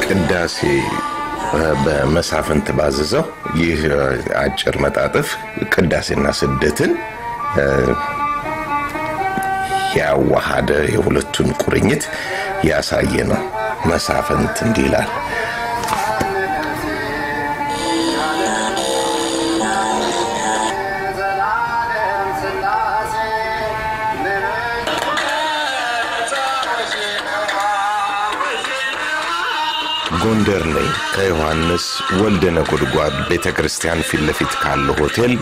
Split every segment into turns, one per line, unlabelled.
ቅዳሴ በመሳፍንት ባዘዘው ይህ አጭር መጣጥፍ ቅዳሴና ስደትን ያዋሃደ የሁለቱን ቁርኝት ያሳየ ነው። መሳፍንት እንዲላል ጎንደር ላይ ከዮሐንስ ወልደ ነጎድጓድ ቤተክርስቲያን ፊት ለፊት ካለው ሆቴል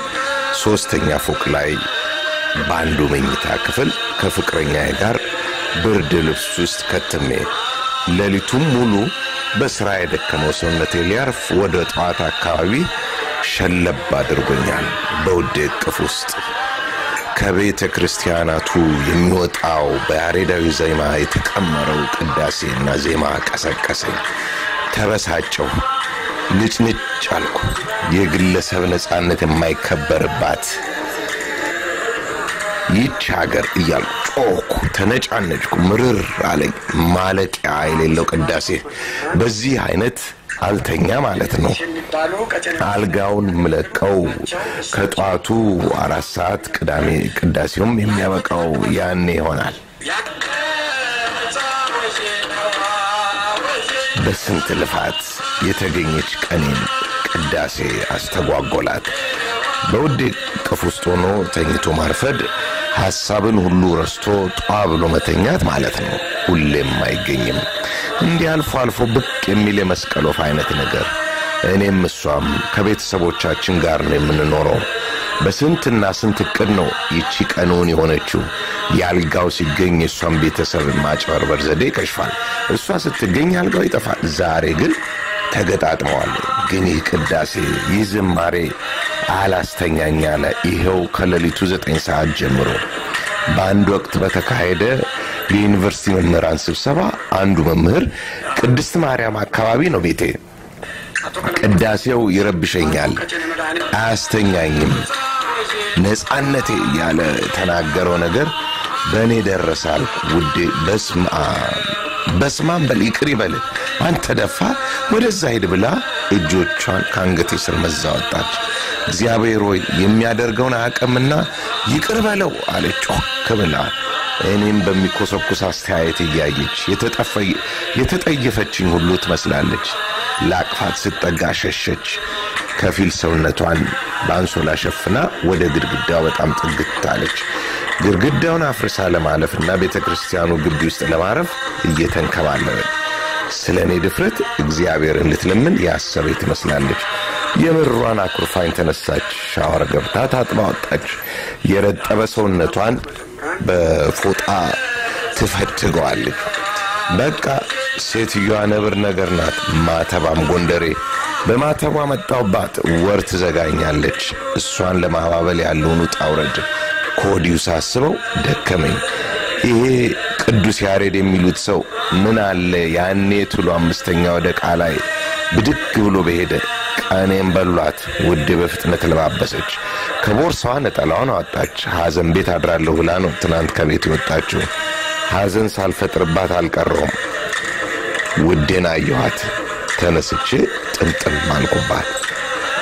ሶስተኛ ፎቅ ላይ ባንዱ መኝታ ክፍል ከፍቅረኛዬ ጋር ብርድ ልብስ ውስጥ ከተሜ ሌሊቱን ሙሉ በስራ የደከመው ሰውነቴ ሊያርፍ ወደ ጠዋት አካባቢ ሸለብ አድርጎኛል። በውዴ እቅፍ ውስጥ ከቤተ ክርስቲያናቱ የሚወጣው በያሬዳዊ ዜማ የተቀመረው ቅዳሴና ዜማ ቀሰቀሰኝ። ተበሳጨው፣ ንጭንጭ አልኩ። የግለሰብ ነፃነት የማይከበርባት ይህች ሀገር እያልኩ ጮኩ፣ ተነጫነጭኩ። ምርር አለኝ። ማለቂያ የሌለው ቅዳሴ። በዚህ አይነት አልተኛ ማለት ነው። አልጋውን ምለቀው ከጧቱ 4 ሰዓት ቅዳሜ ቅዳሴውም የሚያበቃው ያኔ ይሆናል። በስንት ልፋት የተገኘች ቀኔን ቅዳሴ አስተጓጎላት። በውዴ እቅፍ ውስጥ ሆኖ ተኝቶ ማርፈድ ሐሳብን ሁሉ ረስቶ ጧ ብሎ መተኛት ማለት ነው። ሁሌም አይገኝም። እንዲህ አልፎ አልፎ ብቅ የሚል የመስቀል ወፍ አይነት ነገር። እኔም እሷም ከቤተሰቦቻችን ጋር ነው የምንኖረው። በስንትና ስንት እቅድ ነው ይቺ ቀኑን የሆነችው። ያልጋው ሲገኝ እሷም ቤተሰብ ማጭበርበር ዘዴ ከሽፋል። እሷ ስትገኝ ያልጋው ይጠፋል። ዛሬ ግን ተገጣጥመዋል። ግን ይህ ቅዳሴ ይህ ዝማሬ አላስተኛኛለ። ይሄው ከሌሊቱ 9 ሰዓት ጀምሮ በአንድ ወቅት በተካሄደ የዩኒቨርሲቲ መምህራን ስብሰባ አንዱ መምህር ቅድስት ማርያም አካባቢ ነው ቤቴ፣ ቅዳሴው ይረብሸኛል፣ አያስተኛኝም፣ ነፃነቴ ያለ ተናገረው ነገር በእኔ ደረሳል። ውዴ በስማም በል ይቅር ይበል አንተ ደፋ ወደዛ ሄድ ብላ እጆቿን ካንገቴ ስር መዛወጣች። እግዚአብሔር ሆይ የሚያደርገውን አያውቅምና ይቅር በለው አለች ከብላ። እኔም በሚኮሰኩስ አስተያየት እያየች የተጠየፈችኝ ሁሉ ትመስላለች። ላቅፋት ስትጠጋ ሸሸች። ከፊል ሰውነቷን በአንሶላ ሸፍና ወደ ግድግዳው በጣም ጥግት አለች። ግድግዳውን አፍርሳ ለማለፍና ቤተክርስቲያኑ ግቢ ውስጥ ለማረፍ እየተንከባለለች ስለኔ ድፍረት እግዚአብሔር እንድትለምን ያሰበች ትመስላለች። የምሯን አኩርፋኝ ተነሳች። ሻወር ገብታ ታጥባ ወጣች። የረጠበ ሰውነቷን በፎጣ ትፈትገዋለች። በቃ ሴትዮዋ ነብር ነገር ናት። ማተባም ጎንደሬ በማተቧ መጣውባት። ወር ትዘጋኛለች። እሷን ለማባበል ያለውን ጣውረድ ኮዲው ሳስበው ደከመኝ። ይሄ ቅዱስ ያሬድ የሚሉት ሰው ምን አለ ያኔ ትሉ 5ኛው ደቂቃ ላይ ብድግ ብሎ በሄደ። ቀኔን በሏት። ውዴ በፍጥነት ለባበሰች። ከቦርሳዋ ነጠላዋን አወጣች። ሐዘን ቤት አድራለሁ ብላ ነው ትናንት ከቤት ወጣችው። ሐዘን ሳልፈጥርባት አልቀረውም። ውዴን አየኋት። ተነስቼ ጥምጥም ማልኩባት።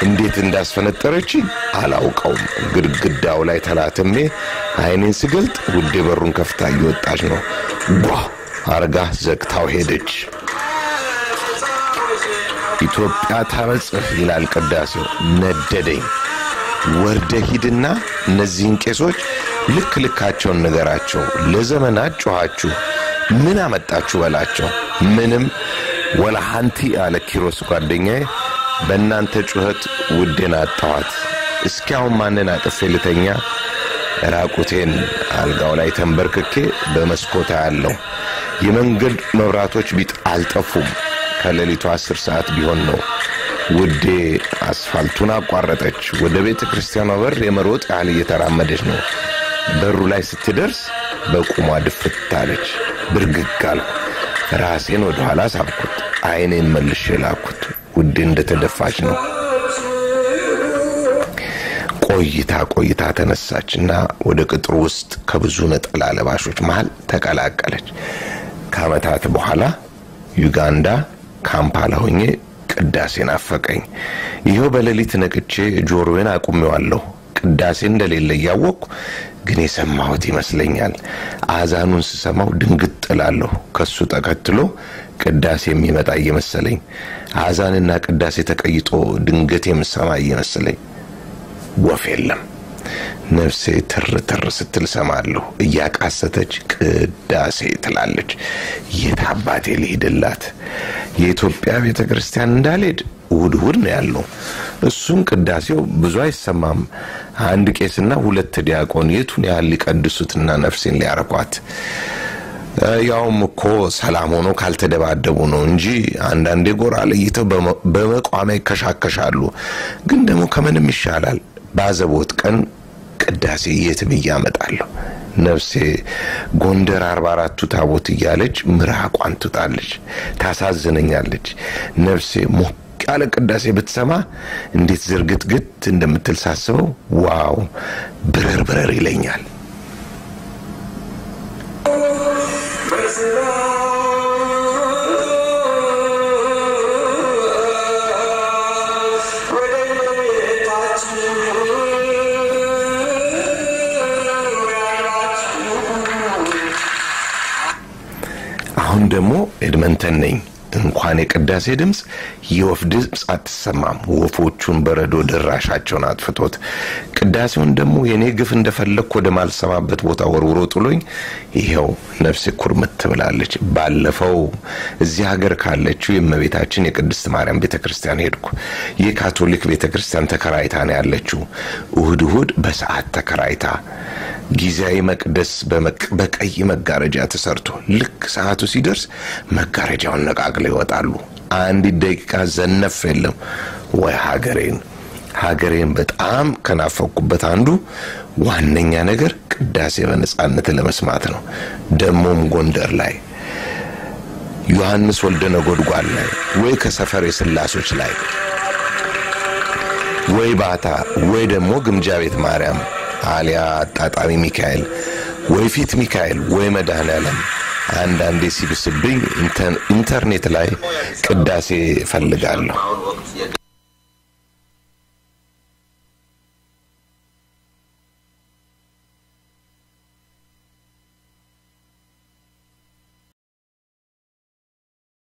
እንዴት እንዳስፈነጠረች አላውቀውም። ግድግዳው ላይ ተላትሜ አይኔን ስገልጥ ውዴ በሩን ከፍታ እየወጣች ነው። ጓ አርጋ ዘግታው ሄደች። ኢትዮጵያ ታበጽሕ ይላል ቅዳሴው። ነደደኝ። ወርደ ሂድና እነዚህን ቄሶች ልካቸውን ንገራቸው። ለዘመናት ጮኻችሁ ምን አመጣችሁ በላቸው። ምንም ወላሃንቲ አለ ኪሮስ ጓደኛዬ። በእናንተ ጩኸት ውዴን አጣኋት። እስኪያውን ማንን አቅፌ ልተኛ? ራቁቴን አልጋው ላይ ተንበርክኬ በመስኮት ያለው የመንገድ መብራቶች ቢጥ አልጠፉም። ከሌሊቱ 10 ሰዓት ቢሆን ነው። ውዴ አስፋልቱን አቋረጠች። ወደ ቤተ ክርስቲያኗ በር የመሮጥ ያህል እየተራመደች ነው። በሩ ላይ ስትደርስ በቁሟ ድፍት አለች። ብርግግ አልኩ። ራሴን ወደ ኋላ ሳብኩት። አይኔን መልሼ ላኩት። ውዴ እንደተደፋች ነው። ቆይታ ተነሳችና ወደ ቅጥሩ ውስጥ ከብዙ ነጠላ ለባሾች መሃል ተቀላቀለች። ከዓመታት በኋላ ዩጋንዳ ካምፓላ ሆኜ ቅዳሴ ናፈቀኝ ይሄው በሌሊት ነቅቼ ጆሮዬን አቁሜዋለሁ ቅዳሴ እንደሌለ ያወቅኩ ግን የሰማሁት ይመስለኛል አዛኑን ስሰማው ድንግጥ እላለሁ ከሱ ተከትሎ ቅዳሴ የሚመጣ እየመሰለኝ አዛንና ቅዳሴ ተቀይጦ ድንገት የምሰማ እየመሰለኝ ወፍ የለም ነፍሴ ትርትር ስትል ሰማለሁ እያቃሰተች ቅዳሴ ትላለች የታባቴ ልሂድላት የኢትዮጵያ ቤተክርስቲያን እንዳልሄድ ውድ ነው ያለው እሱም ቅዳሴው ብዙ አይሰማም አንድ ቄስና ሁለት ዲያቆን የቱን ያህል ሊቀድሱትና ነፍሴን ሊያረኳት ያውም እኮ ሰላም ሆኖ ካልተደባደቡ ነው እንጂ አንዳንዴ ጎራ ለይተው በመቋሚያ ይከሻከሻሉ ግን ደግሞ ከመንም ይሻላል ባዘቦት ቀን ቅዳሴ የትም ያመጣለሁ ነፍሴ ጎንደር 44ቱ ታቦት እያለች ምራቋን ትጣለች ታሳዝነኛለች ነፍሴ ቃለ ቅዳሴ ብትሰማ እንዴት ዝርግትግት እንደምትል ሳስበው ዋው ብረር ይለኛል አሁን ደግሞ ኤድመንተን ነኝ እንኳን የቅዳሴ ድምጽ የወፍ ድምጽ አትሰማም ወፎቹን በረዶ ድራሻቸውን አጥፍቶት ቅዳሴውን ደግሞ የኔ ግፍ እንደፈለኩ ወደ ማልሰማበት ቦታ ወርውሮ ጥሎኝ ይሄው ነፍሴ ኩርምት ብላለች ባለፈው እዚህ ሀገር ካለችው የእመቤታችን የቅድስት ማርያም ቤተክርስቲያን ሄድኩ የካቶሊክ ቤተክርስቲያን ተከራይታ ነው ያለችው እሁድ በሰዓት ተከራይታ ጊዜያዊ መቅደስ በቀይ መጋረጃ ተሰርቶ ልክ ሰዓቱ ሲደርስ መጋረጃውን ነቃቅለው ይወጣሉ አንድ ደቂቃ ዘነፍ የለም ወይ ሀገሬን በጣም ከናፈቁበት አንዱ ዋነኛ ነገር ቅዳሴ በነጻነት ለመስማት ነው ደሞም ጎንደር ላይ ዮሐንስ ወልደ ነጎድጓድ ላይ ወይ ከሰፈር የስላሶች ላይ ወይ ባታ ወይ ደግሞ ግምጃ ቤት ማርያም አሊያ ጣጣሚ ሚካኤል ወይ ፊት ሚካኤል ወይ መድኃኔዓለም አንዳንዴ ሲብስብኝ ኢንተርኔት ላይ ቅዳሴ ፈልጋለሁ